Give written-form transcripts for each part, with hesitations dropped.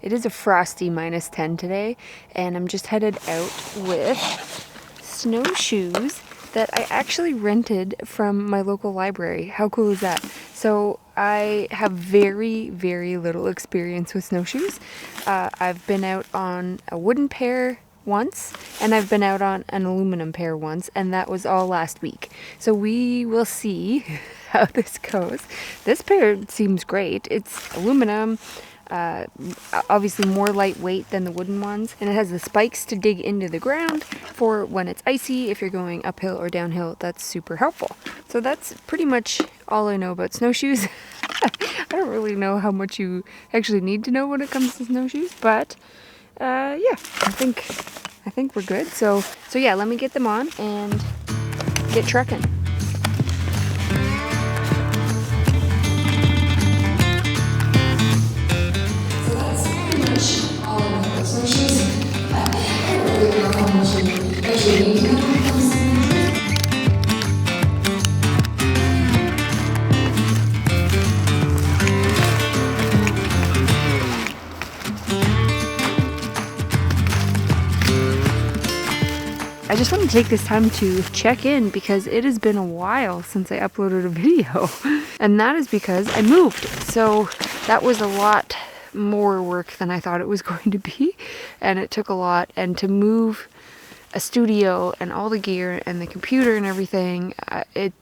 It is a frosty -10 today, and I'm just headed out with snowshoes that I actually rented from my local library. How cool is that? So I have very, very little experience with snowshoes. I've been out on a wooden pair once, and I've been out on an aluminum pair once, and that was all last week. So we will see how this goes. This pair seems great. It's aluminum, obviously more lightweight than the wooden ones, and it has the spikes to dig into the ground for when it's icy. If you're going uphill or downhill, that's super helpful. So that's pretty much all I know about snowshoes. I don't really know how much you actually need to know when it comes to snowshoes, but yeah, I think we're good. So yeah, let me get them on and get trekking. I just want to take this time to check in because it has been a while since I uploaded a video, and that is because I moved. So that was a lot more work than I thought it was going to be, and it took a lot. And to move a studio and all the gear and the computer and everything, it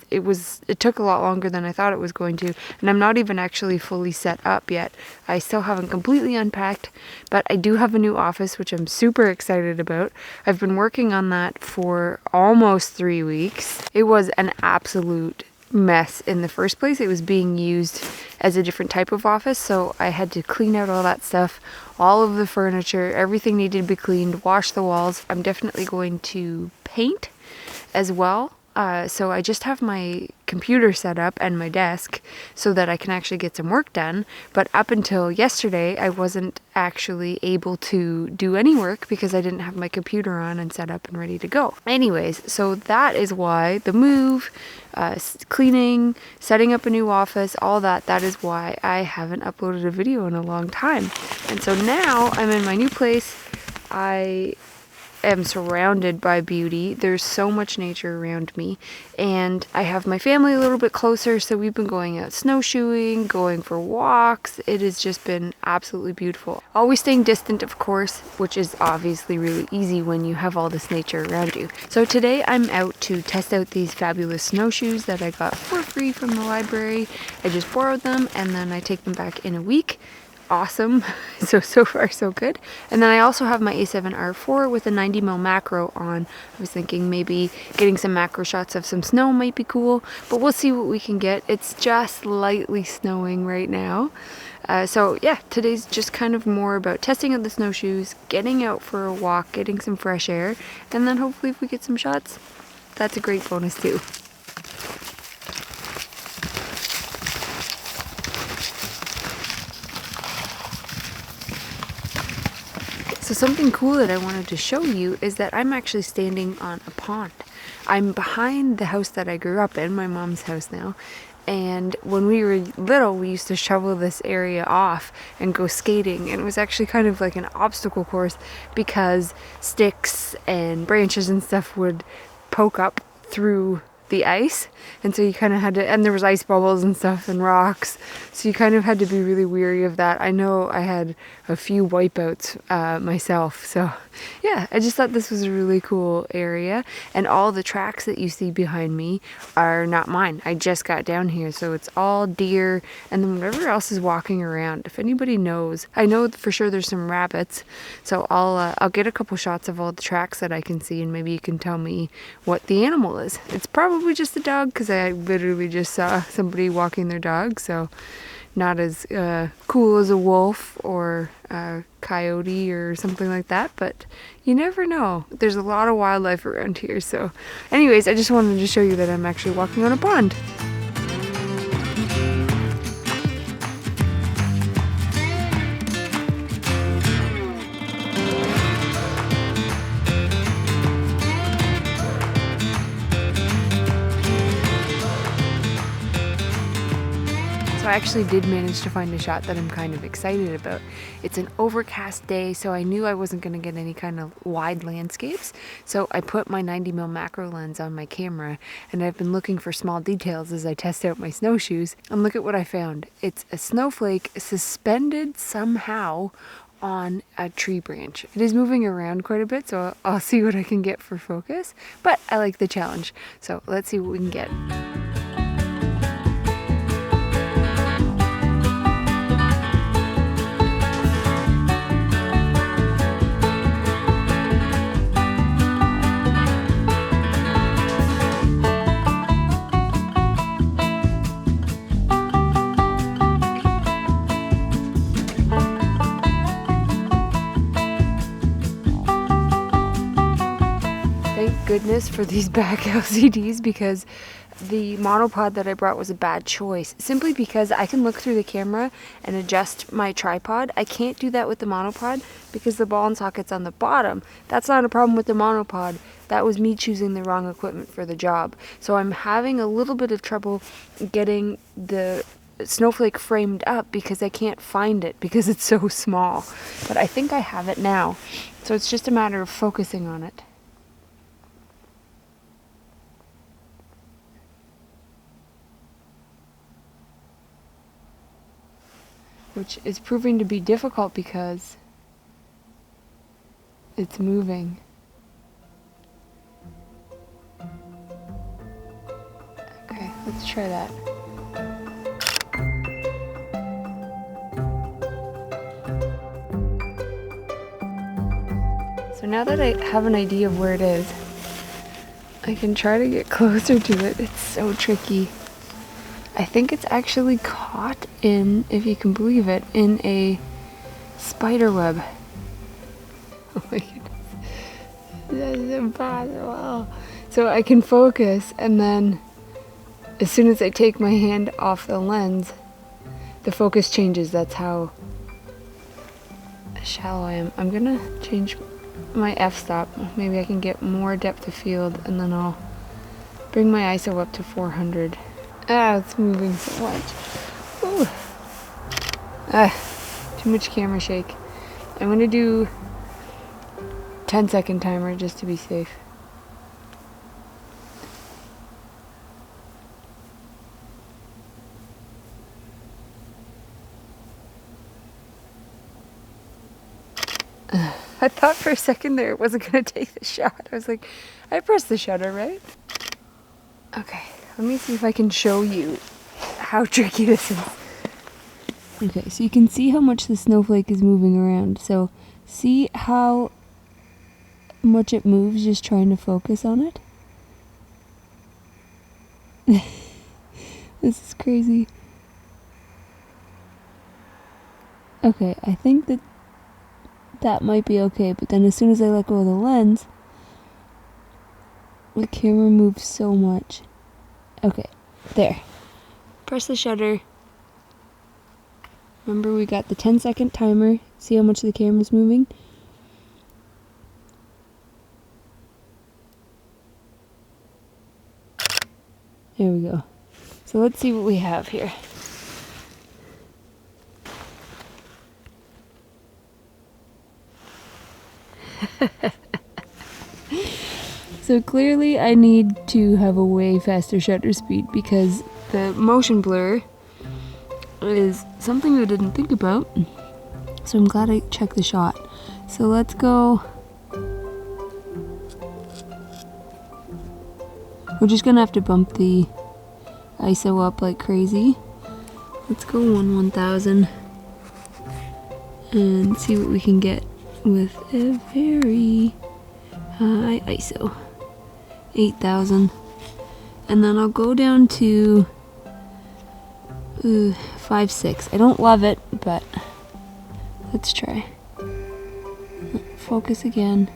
took a lot longer than I thought it was going to, and I'm not even actually fully set up yet. I still haven't completely unpacked, but I do have a new office, which I'm super excited about. I've been working on that for almost 3 weeks. It was an absolute mess in the first place. It was being used as a different type of office, so I had to clean out all that stuff, all of the furniture, everything needed to be cleaned, wash the walls. I'm definitely going to paint as well. So I just have my computer set up and my desk so that I can actually get some work done. But up until yesterday, I wasn't actually able to do any work because I didn't have my computer on and set up and ready to go. Anyways, so that is why the move, cleaning, setting up a new office, all that is why I haven't uploaded a video in a long time. And so now I'm in my new place. I am surrounded by beauty. There's so much nature around me, and I have my family a little bit closer, so we've been going out snowshoeing, going for walks. It has just been absolutely beautiful. Always staying distant, of course, which is obviously really easy when you have all this nature around you. So today I'm out to test out these fabulous snowshoes that I got for free from the library. I just borrowed them, and then I take them back in a week. Awesome. So far so good. And then I also have my A7R4 with a 90mm macro on. I was thinking maybe getting some macro shots of some snow might be cool, but we'll see what we can get. It's just lightly snowing right now. So yeah, today's just kind of more about testing out the snowshoes, getting out for a walk, getting some fresh air, and then hopefully if we get some shots, that's a great bonus too. So something cool that I wanted to show you is that I'm actually standing on a pond. I'm behind the house that I grew up in, my mom's house now, and when we were little we used to shovel this area off and go skating, and it was actually kind of like an obstacle course because sticks and branches and stuff would poke up through the ice, and so you kind of had to, and there was ice bubbles and stuff and rocks, so you kind of had to be really wary of that. I know I had a few wipeouts myself, so yeah, I just thought this was a really cool area, and all the tracks that you see behind me are not mine. I just got down here, so it's all deer and then whatever else is walking around. If anybody knows, I know for sure there's some rabbits, so I'll get a couple shots of all the tracks that I can see, and maybe you can tell me what the animal is. It's probably just a dog because I literally just saw somebody walking their dog, so not as cool as a wolf or a coyote or something like that, but you never know. There's a lot of wildlife around here. So anyways, I just wanted to show you that I'm actually walking on a pond. So I actually did manage to find a shot that I'm kind of excited about. It's an overcast day, so I knew I wasn't going to get any kind of wide landscapes. So I put my 90mm macro lens on my camera, and I've been looking for small details as I test out my snowshoes. And look at what I found. It's a snowflake suspended somehow on a tree branch. It is moving around quite a bit, so I'll see what I can get for focus, but I like the challenge. So let's see what we can get. Thank goodness for these back LCDs, because the monopod that I brought was a bad choice, simply because I can look through the camera and adjust my tripod. I can't do that with the monopod because the ball and socket's on the bottom. That's not a problem with the monopod. That was me choosing the wrong equipment for the job. So I'm having a little bit of trouble getting the snowflake framed up because I can't find it because it's so small. But I think I have it now. So it's just a matter of focusing on it. Which is proving to be difficult because it's moving. Okay, let's try that. So now that I have an idea of where it is, I can try to get closer to it. It's so tricky. I think it's actually caught in, if you can believe it, in a spider web. Oh my goodness. That's impossible. So I can focus, and then as soon as I take my hand off the lens, the focus changes. That's how shallow I am. I'm gonna change my f-stop. Maybe I can get more depth of field, and then I'll bring my ISO up to 400. Ah, it's moving so much. Ooh. Ah, too much camera shake. I'm gonna do 10-second timer just to be safe. I thought for a second there it wasn't gonna take the shot. I was like, I pressed the shutter, right? Okay. Let me see if I can show you how tricky this is. Okay, so you can see how much the snowflake is moving around. So see how much it moves just trying to focus on it? This is crazy. Okay, I think that might be okay, but then as soon as I let go of the lens, the camera moves so much. Okay, there. Press the shutter. Remember, we got the 10-second timer. See how much the camera's moving? There we go. So let's see what we have here. So clearly I need to have a way faster shutter speed because the motion blur is something I didn't think about. So I'm glad I checked the shot. So let's go. We're just gonna have to bump the ISO up like crazy. Let's go 1000 and see what we can get with a very high ISO. 8000, and then I'll go down to 5.6. I don't love it, but let's try. Focus again.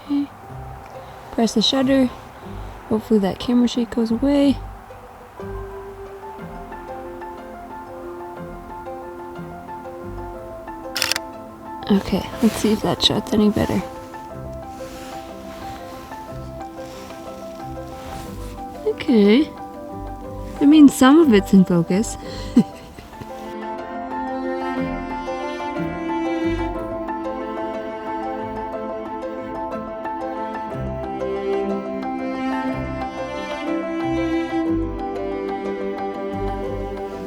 Okay. Press the shutter. Hopefully that camera shake goes away. Okay, let's see if that shot's any better. Okay. I mean, some of it's in focus.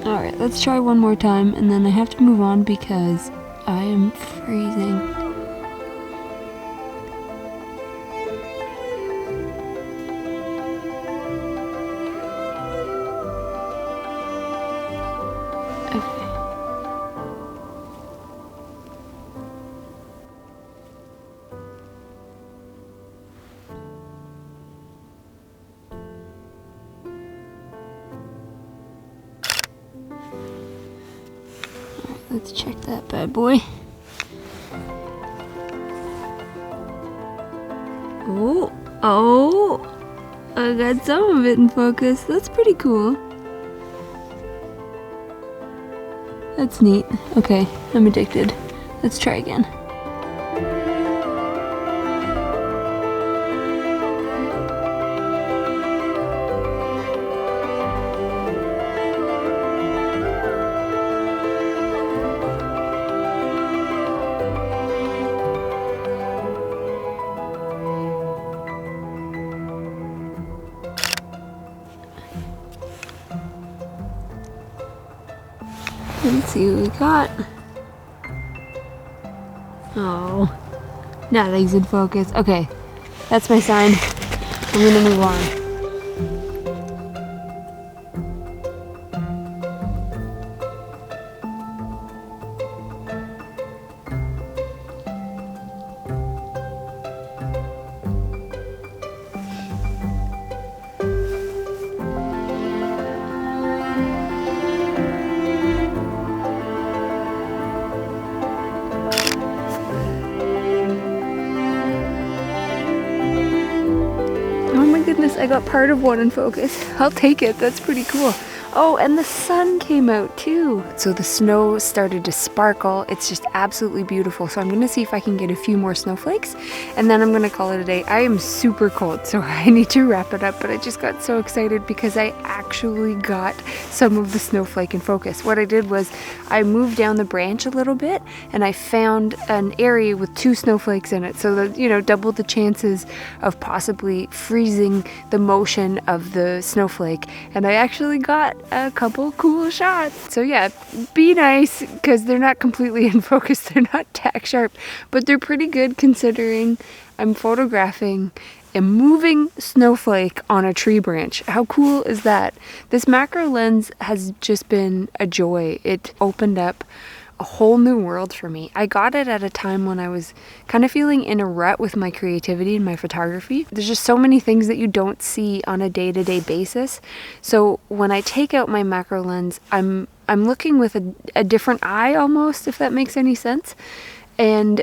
Alright, let's try one more time, and then I have to move on because I am freezing. Let's check that bad boy. Oh, I got some of it in focus. That's pretty cool. That's neat. Okay, I'm addicted. Let's try again. Let's see what we got. Oh, nothing's in focus. Okay, that's my sign. I'm gonna move on. Goodness, I got part of one in focus. I'll take it. That's pretty cool. Oh, and the sun came out too. So the snow started to sparkle. It's just absolutely beautiful. So I'm going to see if I can get a few more snowflakes and then I'm going to call it a day. I am super cold, so I need to wrap it up, but I just got so excited because I actually got some of the snowflake in focus. What I did was I moved down the branch a little bit and I found an area with 2 snowflakes in it. So that, you know, double the chances of possibly freezing the motion of the snowflake. And I actually got a couple cool shots. So yeah, be nice because they're not completely in focus. They're not tack sharp, but they're pretty good considering I'm photographing a moving snowflake on a tree branch. How cool is that? This macro lens has just been a joy. It opened up a whole new world for me. I got it at a time when I was kind of feeling in a rut with my creativity and my photography. There's just so many things that you don't see on a day-to-day basis. So when I take out my macro lens, I'm looking with a different eye almost, if that makes any sense. And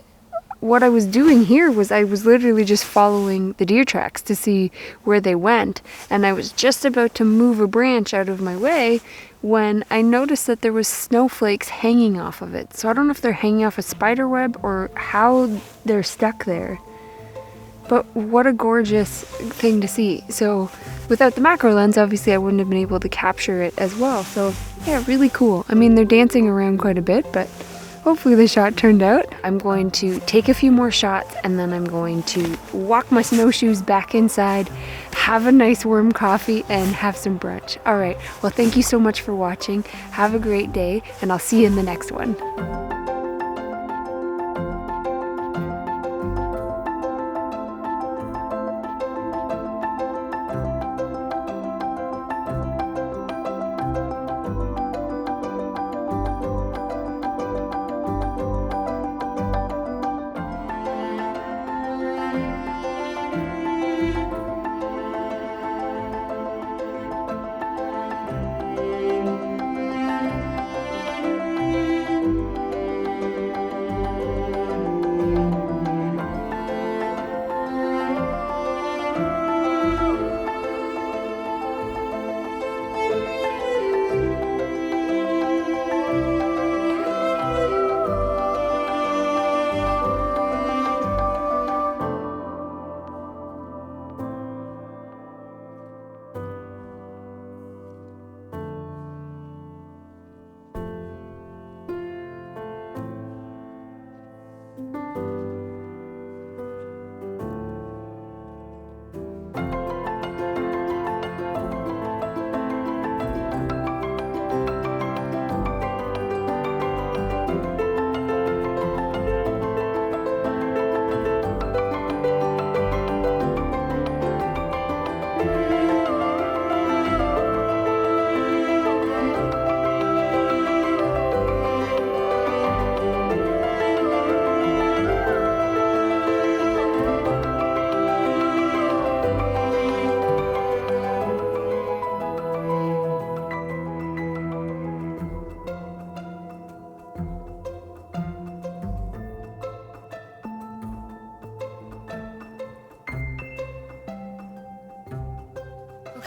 what I was doing here was I was literally just following the deer tracks to see where they went. And I was just about to move a branch out of my way when I noticed that there was snowflakes hanging off of it. So I don't know if they're hanging off a spider web or how they're stuck there. But what a gorgeous thing to see. So without the macro lens, obviously I wouldn't have been able to capture it as well. So yeah, really cool. I mean, they're dancing around quite a bit, but hopefully the shot turned out. I'm going to take a few more shots and then I'm going to walk my snowshoes back inside, have a nice warm coffee, and have some brunch. All right, well, thank you so much for watching. Have a great day, and I'll see you in the next one.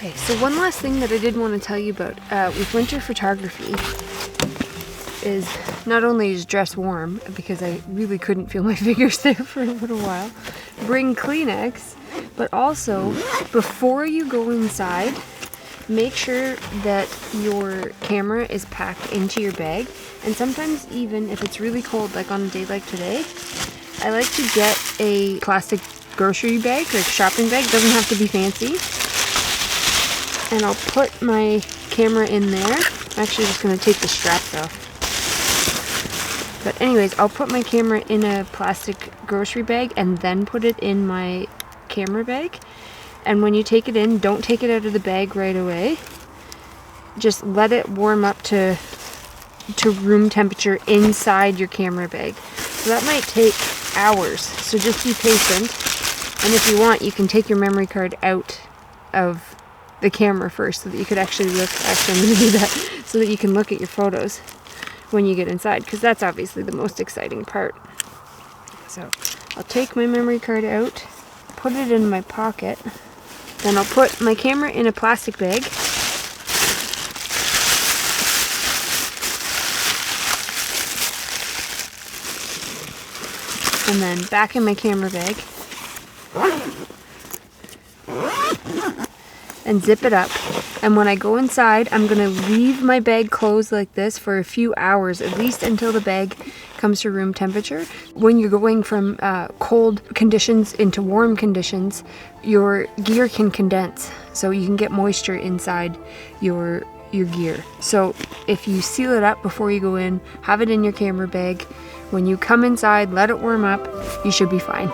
Okay, so one last thing that I did want to tell you about with winter photography is not only is dress warm, because I really couldn't feel my fingers there for a little while, bring Kleenex, but also before you go inside, make sure that your camera is packed into your bag. And sometimes even if it's really cold, like on a day like today, I like to get a plastic grocery bag, like shopping bag. It doesn't have to be fancy. And I'll put my camera in there. I'm actually just going to take the straps off. But anyways, I'll put my camera in a plastic grocery bag and then put it in my camera bag. And when you take it in, don't take it out of the bag right away. Just let it warm up to room temperature inside your camera bag. So that might take hours. So just be patient. And if you want, you can take your memory card out of the camera first so that you could actually look. Actually, I'm going to do that so that you can look at your photos when you get inside, because that's obviously the most exciting part. So I'll take my memory card out, put it in my pocket, then I'll put my camera in a plastic bag, and then back in my camera bag, and zip it up. And when I go inside, I'm going to leave my bag closed like this for a few hours, at least until the bag comes to room temperature. When you're going from cold conditions into warm conditions, your gear can condense, so you can get moisture inside your gear. So if you seal it up before you go in, have it in your camera bag. When you come inside, let it warm up, you should be fine.